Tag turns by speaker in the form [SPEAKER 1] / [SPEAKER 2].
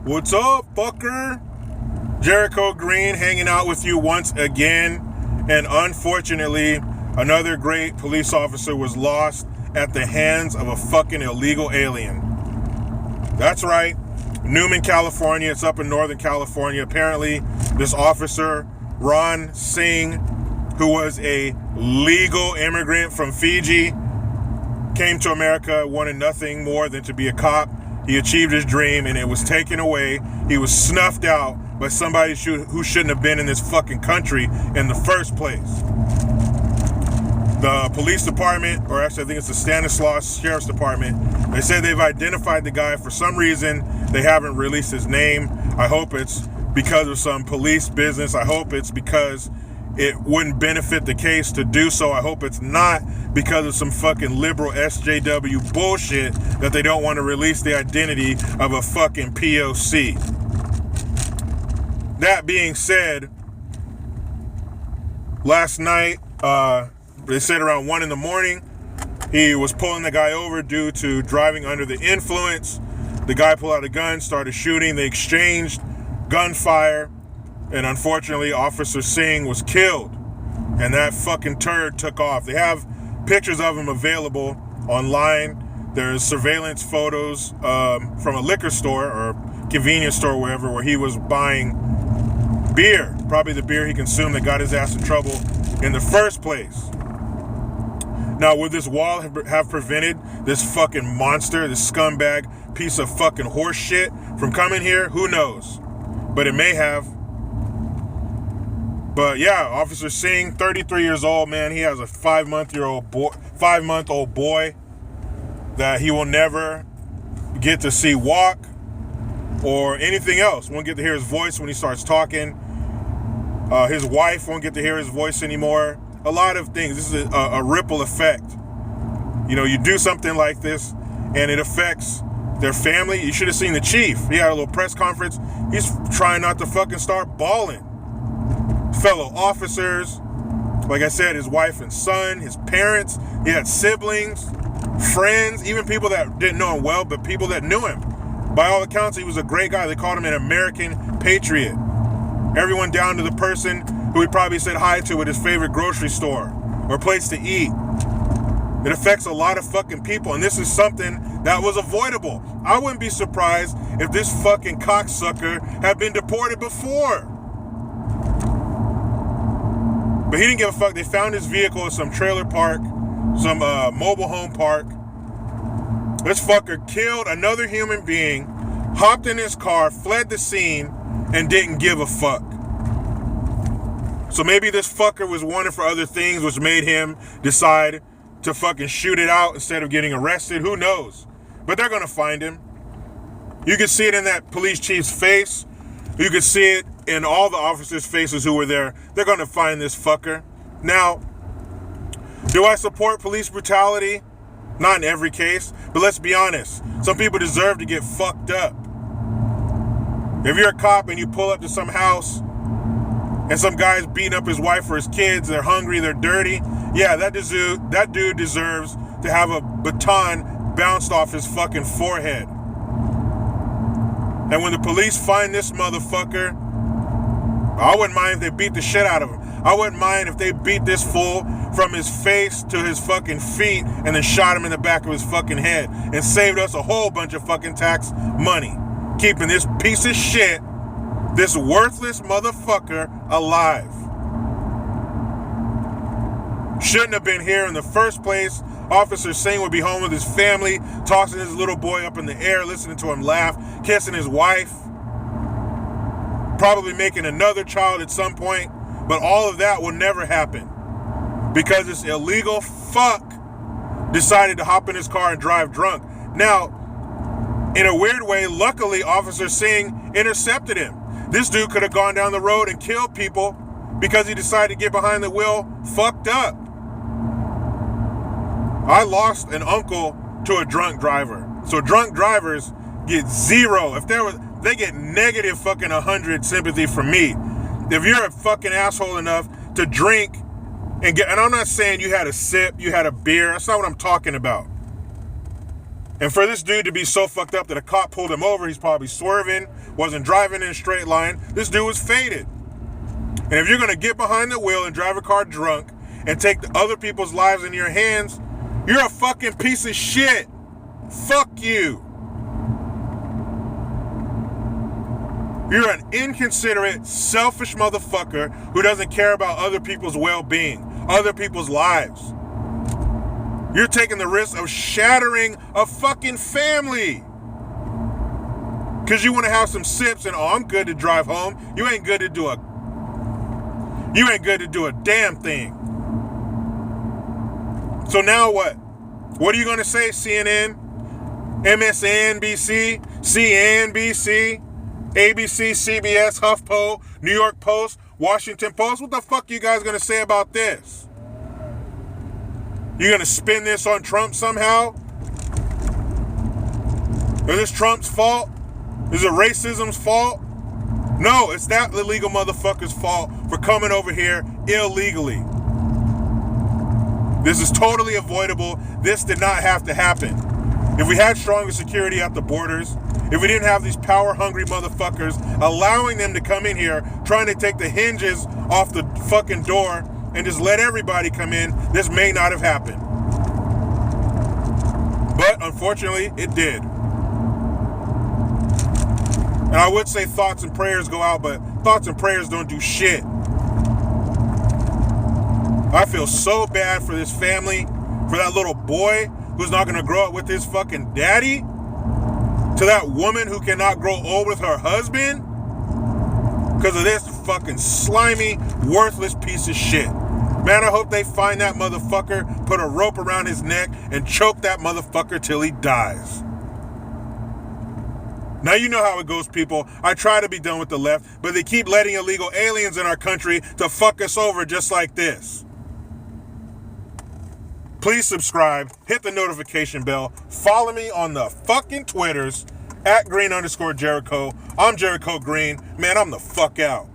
[SPEAKER 1] What's up, fucker? Jericho Green hanging out with you once again. And unfortunately, another great police officer was lost at the hands of a fucking illegal alien. That's right. Newman, California. It's up in Northern California. Apparently, this officer, Ron Singh, who was a legal immigrant from Fiji, came to America, wanted nothing more than to be a cop. He achieved his dream and it was taken away. He was snuffed out by somebody who shouldn't have been in this fucking country in the first place. The police department, or actually I think it's the Stanislaus Sheriff's Department, they said they've identified the guy. For some reason, they haven't released his name. I hope it's because of some police business. I hope it's because it wouldn't benefit the case to do so. I hope it's not because of some fucking liberal SJW bullshit that they don't want to release the identity of a fucking POC. That being said, last night, they said around 1 a.m, he was pulling the guy over due to driving under the influence. The guy pulled out a gun, started shooting. They exchanged gunfire. And unfortunately, Officer Singh was killed. And that fucking turd took off. They have pictures of him available online. There's surveillance photos from a liquor store or convenience store, wherever, where he was buying beer. Probably the beer he consumed that got his ass in trouble in the first place. Now, would this wall have prevented this fucking monster, this scumbag piece of fucking horse shit from coming here? Who knows? But it may have. But yeah, Officer Singh, 33 years old, man. He has a 5-month-old boy that he will never get to see walk or anything else. Won't get to hear his voice when he starts talking. His wife won't get to hear his voice anymore. A lot of things. This is a ripple effect. You know, you do something like this and it affects their family. You should have seen the chief. He had a little press conference. He's trying not to fucking start bawling. Fellow officers, like I said, his wife and son, his parents, he had siblings, friends, even people that didn't know him well, but people that knew him. By all accounts, he was a great guy. They called him an American patriot. Everyone down to the person who he probably said hi to at his favorite grocery store or place to eat. It affects a lot of fucking people, and this is something that was avoidable. I wouldn't be surprised if this fucking cocksucker had been deported before. But he didn't give a fuck. They found his vehicle at some trailer park, some mobile home park. This fucker killed another human being, hopped in his car, fled the scene, and didn't give a fuck. So maybe this fucker was wanted for other things, which made him decide to fucking shoot it out instead of getting arrested. Who knows? But they're gonna find him. You can see it in that police chief's face. You can see it in all the officers' faces who were there. They're going to find this fucker. Now, do I support police brutality? Not in every case, but let's be honest. Some people deserve to get fucked up. If you're a cop and you pull up to some house and some guy's beating up his wife or his kids, they're hungry, they're dirty, yeah, that dude deserves to have a baton bounced off his fucking forehead. And when the police find this motherfucker, I wouldn't mind if they beat the shit out of him. I wouldn't mind if they beat this fool from his face to his fucking feet and then shot him in the back of his fucking head and saved us a whole bunch of fucking tax money. Keeping this piece of shit, this worthless motherfucker alive. Shouldn't have been here in the first place. Officer Singh would be home with his family, tossing his little boy up in the air, listening to him laugh, kissing his wife, probably making another child at some point. But all of that will never happen because this illegal fuck decided to hop in his car and drive drunk. Now, in a weird way, luckily, Officer Singh intercepted him. This dude could have gone down the road and killed people because he decided to get behind the wheel fucked up. I lost an uncle to a drunk driver. So drunk drivers get zero. They get negative fucking 100 sympathy from me. If you're a fucking asshole enough to drink and I'm not saying you had a sip, you had a beer. That's not what I'm talking about. And for this dude to be so fucked up that a cop pulled him over, he's probably swerving, wasn't driving in a straight line. This dude was faded. And if you're going to get behind the wheel and drive a car drunk and take the other people's lives in your hands, you're a fucking piece of shit. Fuck you. You're an inconsiderate, selfish motherfucker who doesn't care about other people's well-being, other people's lives. You're taking the risk of shattering a fucking family. Because you want to have some sips and, oh, I'm good to drive home. You ain't good to do a damn thing. So now what? What are you going to say, CNN, MSNBC, CNBC, ABC, CBS, HuffPo, New York Post, Washington Post? What the fuck are you guys going to say about this? You going to spin this on Trump somehow? Is this Trump's fault? Is it racism's fault? No, it's that illegal motherfucker's fault for coming over here illegally. This is totally avoidable. This did not have to happen. If we had stronger security at the borders, if we didn't have these power-hungry motherfuckers allowing them to come in here, trying to take the hinges off the fucking door and just let everybody come in, this may not have happened. But unfortunately, it did. And I would say thoughts and prayers go out, but thoughts and prayers don't do shit. I feel so bad for this family, for that little boy who's not going to grow up with his fucking daddy, to that woman who cannot grow old with her husband because of this fucking slimy, worthless piece of shit. Man, I hope they find that motherfucker, put a rope around his neck, and choke that motherfucker till he dies. Now you know how it goes, people. I try to be done with the left, but they keep letting illegal aliens in our country to fuck us over just like this. Please subscribe, hit the notification bell, follow me on the fucking Twitters, @Green_Jericho. I'm Jericho Green. Man, I'm the fuck out.